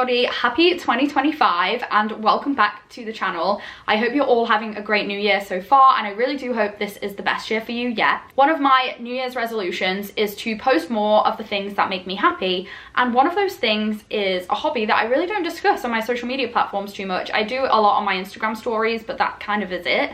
everybody, happy 2025 and welcome back to the channel. I hope you're all having a great new year so far, and I really do hope this is the best year for you yet. One of my New Year's resolutions is to post more of the things that make me happy, and one of those things is a hobby that I really don't discuss on my social media platforms too much. I do a lot on my Instagram stories, but that kind of is it.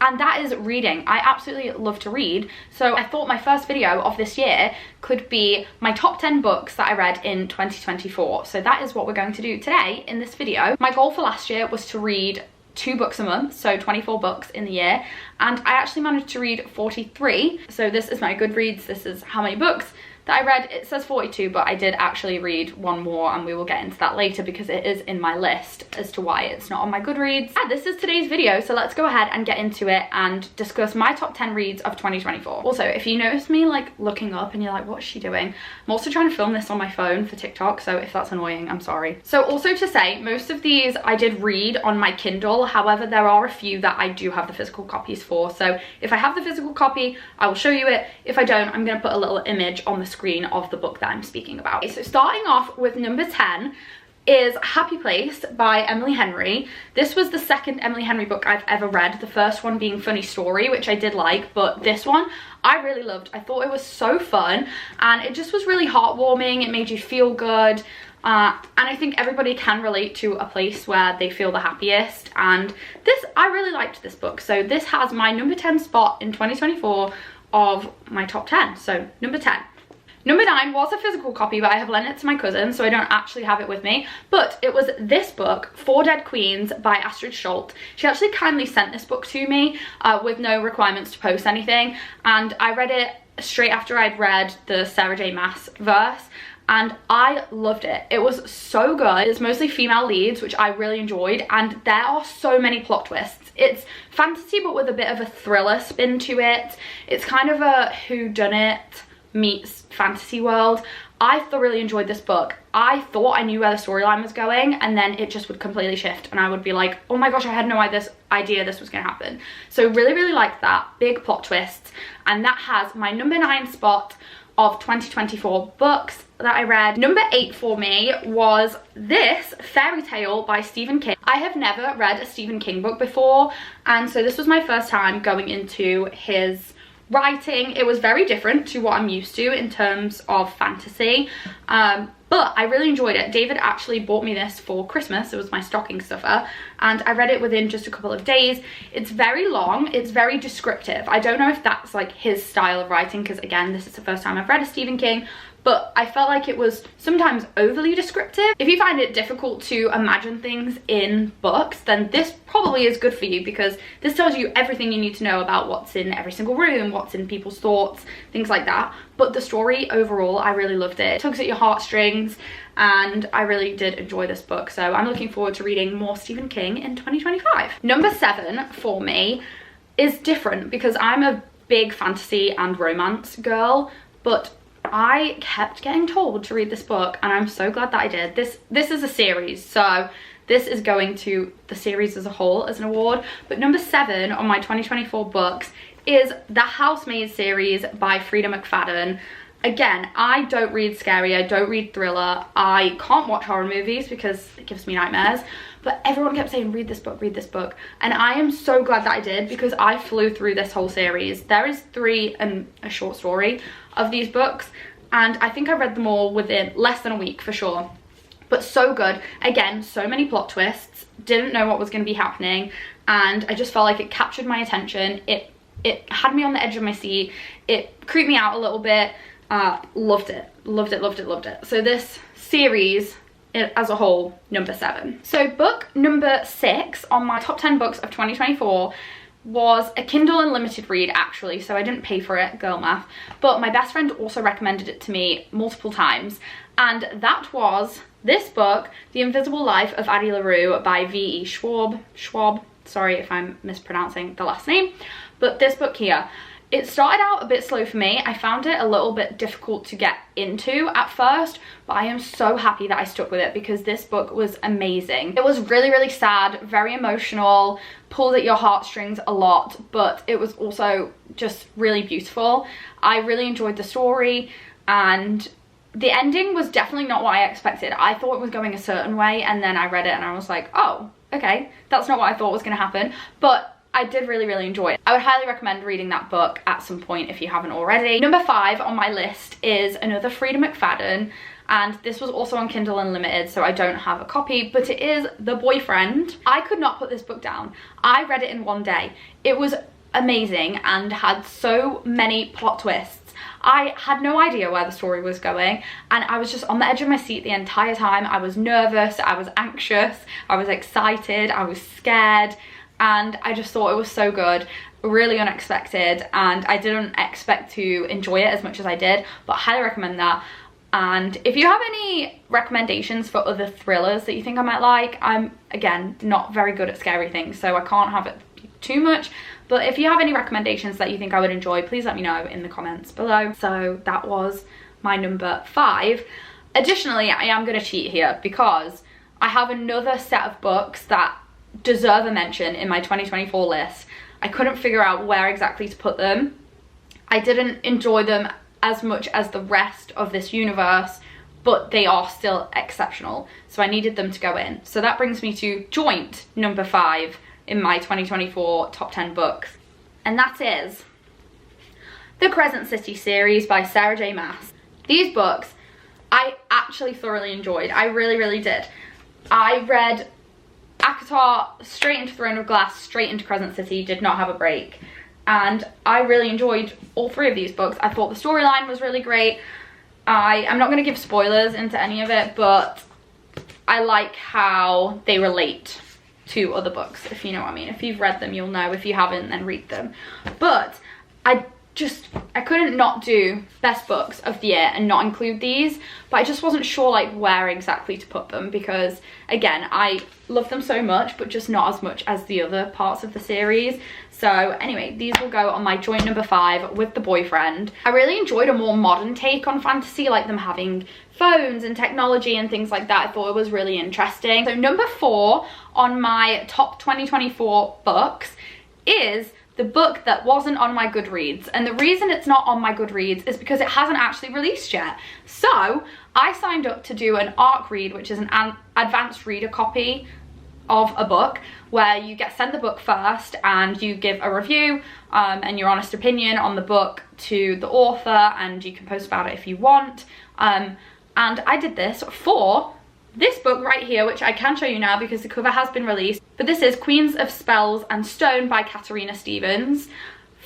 And that is reading. I absolutely love to read. So I thought my first video of this year could be my top 10 books that I read in 2024. So that is what we're going to do today in this video. My goal for last year was to read 2 books a month, so 24 books in the year. And I actually managed to read 43. So this is my Goodreads. This is how many books that I read. It says 42, but I did actually read one more, and we will get into that later because it is in my list as to why it's not on my Goodreads. Yeah, this is today's video, so let's go ahead and get into it and discuss my top 10 reads of 2024. Also, if you notice me like looking up and you're like, what's she doing? I'm also trying to film this on my phone for TikTok, so if that's annoying, I'm sorry. So also to say, most of these I did read on my Kindle. However, there are a few that I do have the physical copies for. So if I have the physical copy, I will show you it. If I don't, I'm going to put a little image on the screen of the book that I'm speaking about. Okay, so starting off with number 10 is Happy Place by Emily Henry. This was the second Emily Henry book I've ever read, the first one being Funny Story, which I did like, but this one I really loved. I thought it was so fun, and it just was really heartwarming. It made you feel good. And I think everybody can relate to a place where they feel the happiest, and I really liked this book. So this has my number 10 spot in 2024 of my top 10, so number 10. Number 9 was a physical copy, but I have lent it to my cousin, so I don't actually have it with me. But it was this book, Four Dead Queens by Astrid Schultz. She actually kindly sent this book to me with no requirements to post anything. And I read it straight after I'd read the Sarah J Maas verse, and I loved it. It was so good. It's mostly female leads, which I really enjoyed, and there are so many plot twists. It's fantasy, but with a bit of a thriller spin to it. It's kind of a whodunit meets fantasy world. I thoroughly enjoyed this book. I thought I knew where the storyline was going, and then it just would completely shift, and I would be like, oh my gosh, I had no idea this was going to happen. So really liked that. Big plot twists, and that has my number 9 spot of 2024 books that I read. Number 8 for me was this, Fairy Tale by Stephen King. I have never read a Stephen King book before, and so this was my first time going into his writing. It was very different to what I'm used to in terms of fantasy, but I really enjoyed it. David actually bought me this for Christmas. It was my stocking stuffer, and I read it within just a couple of days. It's very long, it's very descriptive. I don't know if that's like his style of writing, because again, this is the first time I've read a Stephen King, but I felt like it was sometimes overly descriptive. If you find it difficult to imagine things in books, then this probably is good for you, because this tells you everything you need to know about what's in every single room, what's in people's thoughts, things like that. But the story overall, I really loved it. It tugs at your heartstrings, and I really did enjoy this book. So I'm looking forward to reading more Stephen King in 2025. Number 7 for me is different, because I'm a big fantasy and romance girl, but I kept getting told to read this book, and I'm so glad that I did. This is a series, so this is going to the series as a whole as an award. But number 7 on my 2024 books is The Housemaid series by Freida McFadden. Again, I don't read scary, I don't read thriller, I can't watch horror movies because it gives me nightmares, but everyone kept saying, read this book, and I am so glad that I did, because I flew through this whole series. There is 3 and a short story of these books, and I think I read them all within less than a week for sure. But so good. Again, so many plot twists, didn't know what was going to be happening, and I just felt like it captured my attention. It had me on the edge of my seat, it creeped me out a little bit. Loved it. So this series as a whole, number 7. So book number 6 on my top 10 books of 2024 was a Kindle Unlimited read, actually, so I didn't pay for it, girl math, but my best friend also recommended it to me multiple times, and that was this book, The Invisible Life of Addie LaRue by V.E. Schwab, sorry if I'm mispronouncing the last name, but this book here, it started out a bit slow for me. I found it a little bit difficult to get into at first, but I am so happy that I stuck with it, because this book was amazing. It was really sad, very emotional, pulled at your heartstrings a lot, but it was also just really beautiful. I really enjoyed the story, and the ending was definitely not what I expected. I thought it was going a certain way, and then I read it and I was like, oh, okay, that's not what I thought was going to happen. But I did really, really enjoy it. I would highly recommend reading that book at some point if you haven't already. Number 5 on my list is another Freida McFadden, and this was also on Kindle Unlimited, so I don't have a copy, but it is The Boyfriend. I could not put this book down. I read it in one day. It was amazing and had so many plot twists. I had no idea where the story was going, and I was just on the edge of my seat the entire time. I was nervous, I was anxious, I was excited, I was scared, and I just thought it was so good, really unexpected, and I didn't expect to enjoy it as much as I did, but I highly recommend that. And if you have any recommendations for other thrillers that you think I might like, I'm, again, not very good at scary things, so I can't have it too much, but if you have any recommendations that you think I would enjoy, please let me know in the comments below. So that was my number 5. Additionally, I am going to cheat here because I have another set of books that deserve a mention in my 2024 list. I couldn't figure out where exactly to put them. I didn't enjoy them as much as the rest of this universe, but they are still exceptional, so I needed them to go in. So that brings me to joint number 5 in my 2024 top 10 books, and that is the Crescent City series by Sarah J Maas. These books I actually thoroughly enjoyed. I really, really did. I read ACOTAR straight into Throne of Glass, straight into Crescent City, did not have a break, and I really enjoyed all 3 of these books. I thought the storyline was really great. I'm not going to give spoilers into any of it, but I like how they relate to other books, if you know what I mean. If you've read them, you'll know. If you haven't, then read them. But I couldn't not do best books of the year and not include these, but I just wasn't sure like where exactly to put them, because again, I love them so much, but just not as much as the other parts of the series. So anyway, these will go on my joint number 5 with The Boyfriend. I really enjoyed a more modern take on fantasy, like them having phones and technology and things like that. I thought it was really interesting. So number 4 on my top 2024 books is the book that wasn't on my Goodreads, and the reason it's not on my Goodreads is because it hasn't actually released yet. So I signed up to do an ARC read, which is an advanced reader copy of a book, where you get sent the book first and you give a review and your honest opinion on the book to the author, and you can post about it if you want. And I did this for this book right here, which I can show you now because the cover has been released. But this is Queens of Spells and Stone by Katarina Stevens.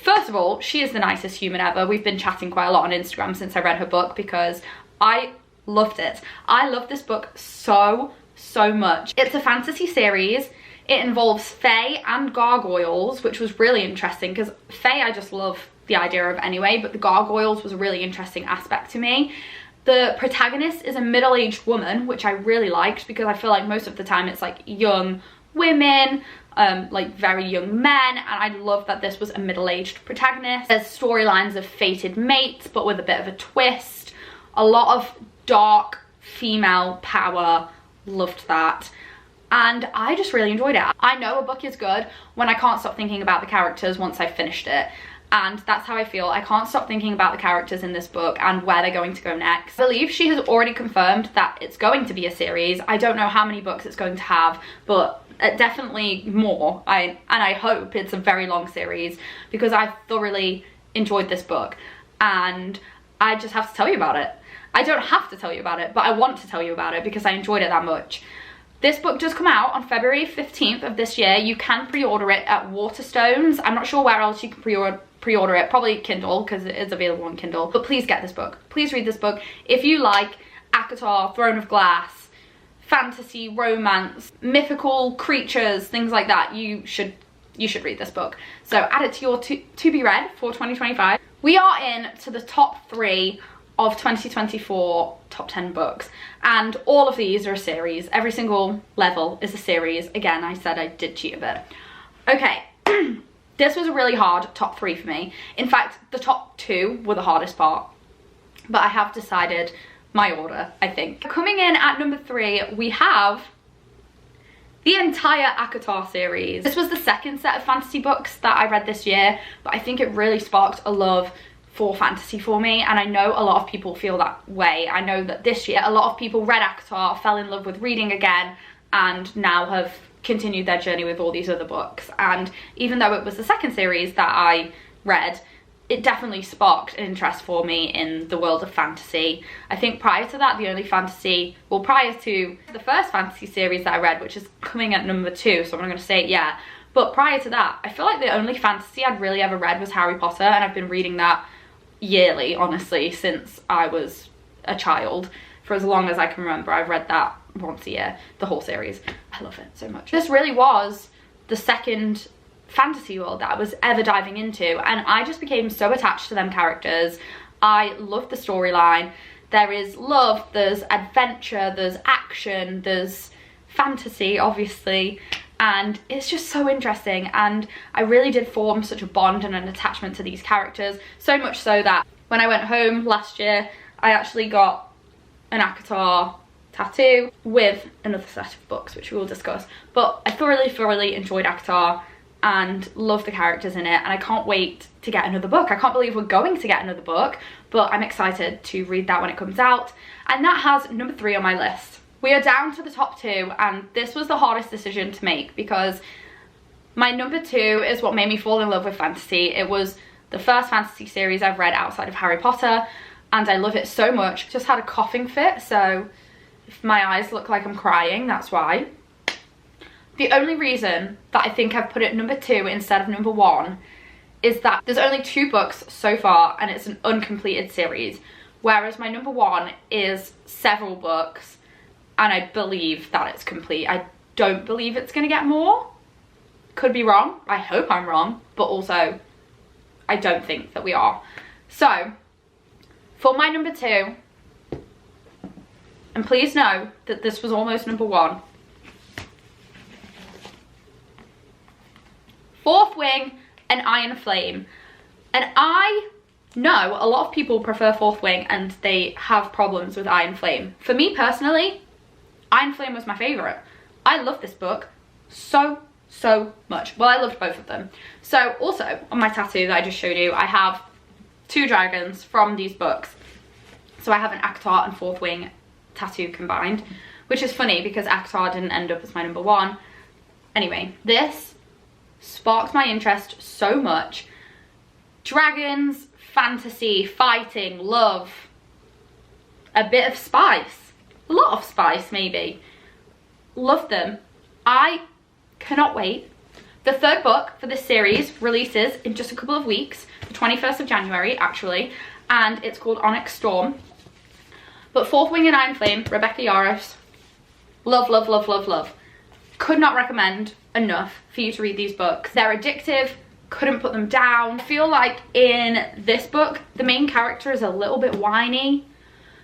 First of all, she is the nicest human ever. We've been chatting quite a lot on Instagram since I read her book because I loved it. I love this book so much. It's a fantasy series. It involves fae and gargoyles, which was really interesting because fae I just love the idea of anyway, but the gargoyles was a really interesting aspect to me. The protagonist is a middle-aged woman, which I really liked because I feel like most of the time it's like young women, like very young men, and I love that this was a middle-aged protagonist. There's storylines of fated mates, but with a bit of a twist. A lot of dark female power, loved that. And I just really enjoyed it. I know a book is good when I can't stop thinking about the characters once I've finished it. And that's how I feel. I can't stop thinking about the characters in this book and where they're going to go next. I believe she has already confirmed that it's going to be a series. I don't know how many books it's going to have, but definitely more. And I hope it's a very long series because I thoroughly enjoyed this book. And I just have to tell you about it. I don't have to tell you about it, but I want to tell you about it because I enjoyed it that much. This book does come out on February 15th of this year. You can pre-order it at Waterstones. I'm not sure where else you can pre-order it, probably Kindle because it is available on Kindle. But please get this book. Please read this book. If you like ACOTAR, Throne of Glass, fantasy, romance, mythical creatures, things like that, you should read this book. So add it to your to be read for 2025. We are in to the top 3 of 2024 top 10 books, and all of these are a series. Every single level is a series. Again, I said I did cheat a bit. Okay, this was a really hard top 3 for me. In fact, the top 2 were the hardest part, but I have decided my order, I think. Coming in at number 3, we have the entire ACOTAR series. This was the second set of fantasy books that I read this year, but I think it really sparked a love for fantasy for me, and I know a lot of people feel that way. I know that this year a lot of people read ACOTAR, fell in love with reading again, and now have continued their journey with all these other books. And even though it was the second series that I read, it definitely sparked an interest for me in the world of fantasy. I think prior to that, the only fantasy, well, prior to the first fantasy series that I read, which is coming at number 2, so I'm not going to say it yet, but prior to that, I feel like the only fantasy I'd really ever read was Harry Potter, and I've been reading that yearly, honestly, since I was a child. For as long as I can remember, I've read that once a year, the whole series. I love it so much. This really was the second fantasy world that I was ever diving into, and I just became so attached to them characters. I loved the storyline. There is love, there's adventure, there's action, there's fantasy, obviously, and it's just so interesting. And I really did form such a bond and an attachment to these characters, so much so that when I went home last year, I actually got an ACOTAR tattoo with another set of books, which we will discuss. But I thoroughly enjoyed ACOTAR and love the characters in it, and I can't wait to get another book. I can't believe we're going to get another book, but I'm excited to read that when it comes out. And that has number 3 on my list. We are down to the top 2, and this was the hardest decision to make because my number 2 is what made me fall in love with fantasy. It was the first fantasy series I've read outside of Harry Potter, and I love it so much. Just had a coughing fit, so if my eyes look like I'm crying, that's why. The only reason that I think I've put it number 2 instead of number 1 is that there's only 2 books so far, and it's an uncompleted series, whereas my number 1 is several books, and I believe that it's complete. I don't believe it's gonna get more. Could be wrong. I hope I'm wrong, but also I don't think that we are. So for my number 2, and please know that this was almost number 1, Fourth Wing and Iron Flame. And I know a lot of people prefer Fourth Wing and they have problems with Iron Flame. For me personally, Iron Flame was my favourite. I love this book so much. Well, I loved both of them. So also on my tattoo that I just showed you, I have 2 dragons from these books. So I have an ACOTAR and Fourth Wing tattoo combined, which is funny because ACOTAR didn't end up as my number 1. Anyway, this sparked my interest so much. Dragons, fantasy, fighting, love, a bit of spice, a lot of spice maybe. Love them. I cannot wait. The 3rd book for this series releases in just a couple of weeks, the 21st of January actually, and it's called Onyx Storm. But Fourth Wing and Iron Flame, Rebecca Yarros, love. Could not recommend enough for you to read these books. They're addictive, couldn't put them down. I feel like in this book, the main character is a little bit whiny,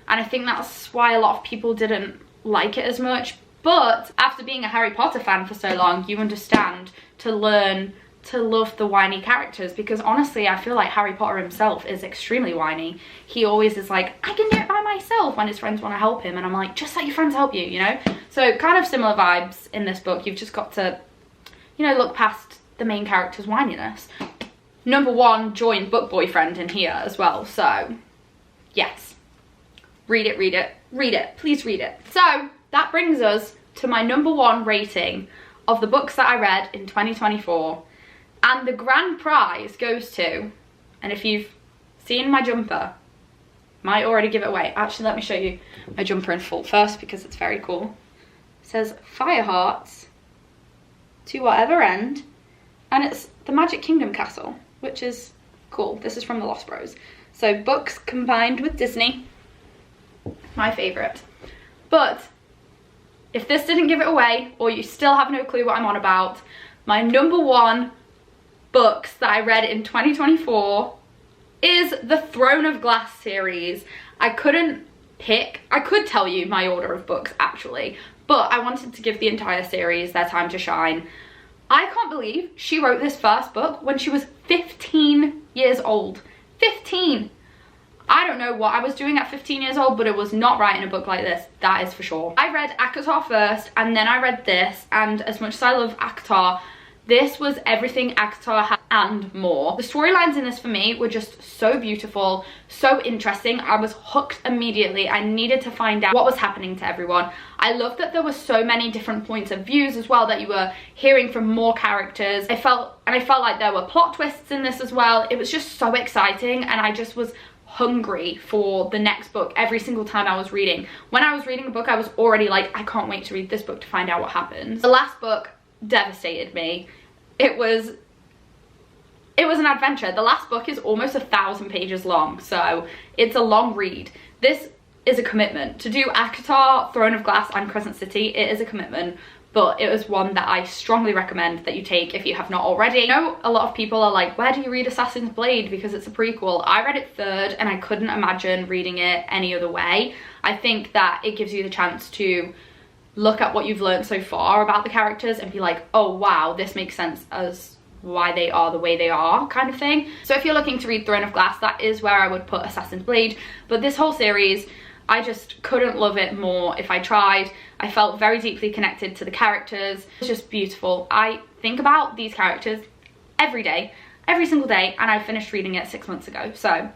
and I think that's why a lot of people didn't like it as much. But after being a Harry Potter fan for so long, you understand to learn to love the whiny characters, because honestly, I feel like Harry Potter himself is extremely whiny. He always is like, I can do it by myself, when his friends want to help him, and I'm like, just let your friends help you, you know? So kind of similar vibes in this book. You've just got to, you know, look past the main character's whininess. Number 1 joined book boyfriend in here as well, so yes. Read it, please read it. So that brings us to my number 1 rating of the books that I read in 2024. And the grand prize goes to, and if you've seen my jumper, might already give it away. Actually, let me show you my jumper in full first because it's very cool. It says Fire Hearts to whatever end, and it's the Magic Kingdom castle, which is cool. This is from the Lost Bros. So books combined with Disney, my favourite. But if this didn't give it away, or you still have no clue what I'm on about, my number 1 books that I read in 2024 is the Throne of Glass series. I couldn't pick, I could tell you my order of books actually, but I wanted to give the entire series their time to shine. I can't believe she wrote this first book when she was 15 years old. 15! I don't know what I was doing at 15 years old, but it was not writing a book like this, that is for sure. I read ACOTAR first, and then I read this, and as much as I love ACOTAR, This was everything ACOTAR had and more. The storylines in this for me were just so beautiful, so interesting. I was hooked immediately. I needed to find out what was happening to everyone. I love that there were so many different points of views as well, that you were hearing from more characters. I felt like there were plot twists in this as well. It was just so exciting, and I just was hungry for the next book every single time I was reading. When I was reading a book, I was already like, I can't wait to read this book to find out what happens. The last book devastated me. It was an adventure. The last book is almost 1,000 pages long, so it's a long read. This is a commitment. To do ACOTAR, Throne of Glass and Crescent City, it is a commitment, but it was one that I strongly recommend that you take if you have not already. I know a lot of people are like, where do you read Assassin's Blade because it's a prequel? I read it third and I couldn't imagine reading it any other way. I think that it gives you the chance to look at what you've learned so far about the characters and be like, oh wow, this makes sense as why they are the way they are, kind of thing. So if you're looking to read Throne of Glass, that is where I would put Assassin's Blade. But this whole series, I just couldn't love it more if I tried. I felt very deeply connected to the characters. It's just beautiful. I think about these characters every day, every single day, and I finished reading it 6 months ago. So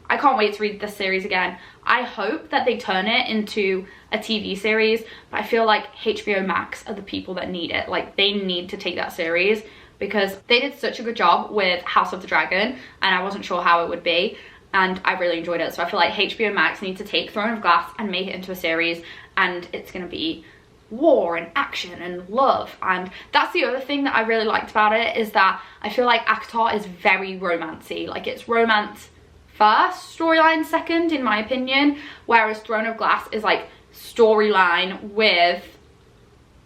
I can't wait to read this series again. I hope that they turn it into a TV series, but I feel like HBO Max are the people that need it. Like, they need to take that series because they did such a good job with House of the Dragon, and I wasn't sure how it would be, and I really enjoyed it. So I feel like HBO Max need to take Throne of Glass and make it into a series, and it's gonna be war and action and love. And that's the other thing that I really liked about it, is that I feel like ACOTAR is very romancy. Like, it's romance first, storyline second, in my opinion, whereas Throne of Glass is like storyline with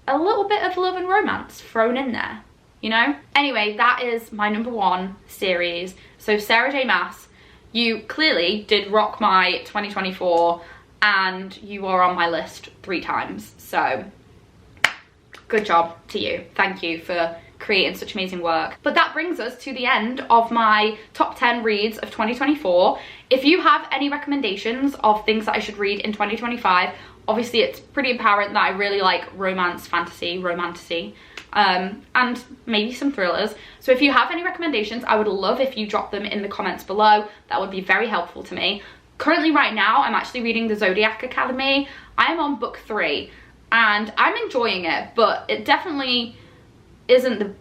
a little bit of love and romance thrown in there, you know? Anyway, that is my #1 series. So Sarah J Maas, you clearly did rock my 2024, and you are on my list 3 times. So good job to you. Thank you for creating such amazing work. But that brings us to the end of my top 10 reads of 2024. If you have any recommendations of things that I should read in 2025, obviously it's pretty apparent that I really like romance, fantasy, romantasy, and maybe some thrillers. So if you have any recommendations, I would love if you drop them in the comments below. That would be very helpful to me. Currently right now, I'm actually reading The Zodiac Academy. I am on book 3 and I'm enjoying it, but it definitely isn't the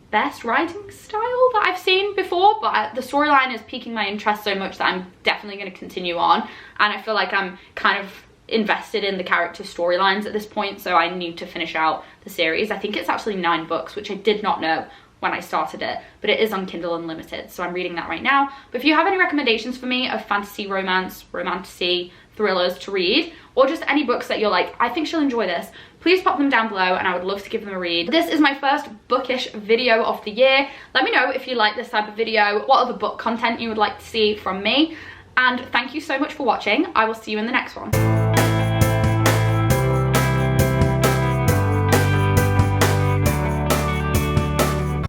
best writing style that I've seen before, but the storyline is piquing my interest so much that I'm definitely going to continue on, and I feel like I'm kind of invested in the character storylines at this point, so I need to finish out the series. I think it's actually 9 books, which I did not know when I started it, but it is on Kindle Unlimited, so I'm reading that right now. But if you have any recommendations for me of fantasy, romance, romantasy, thrillers to read, or just any books that you're like, I think she'll enjoy this, please pop them down below and I would love to give them a read. This is my first bookish video of the year. Let me know if you like this type of video, what other book content you would like to see from me, and thank you so much for watching. I will see you in the next one.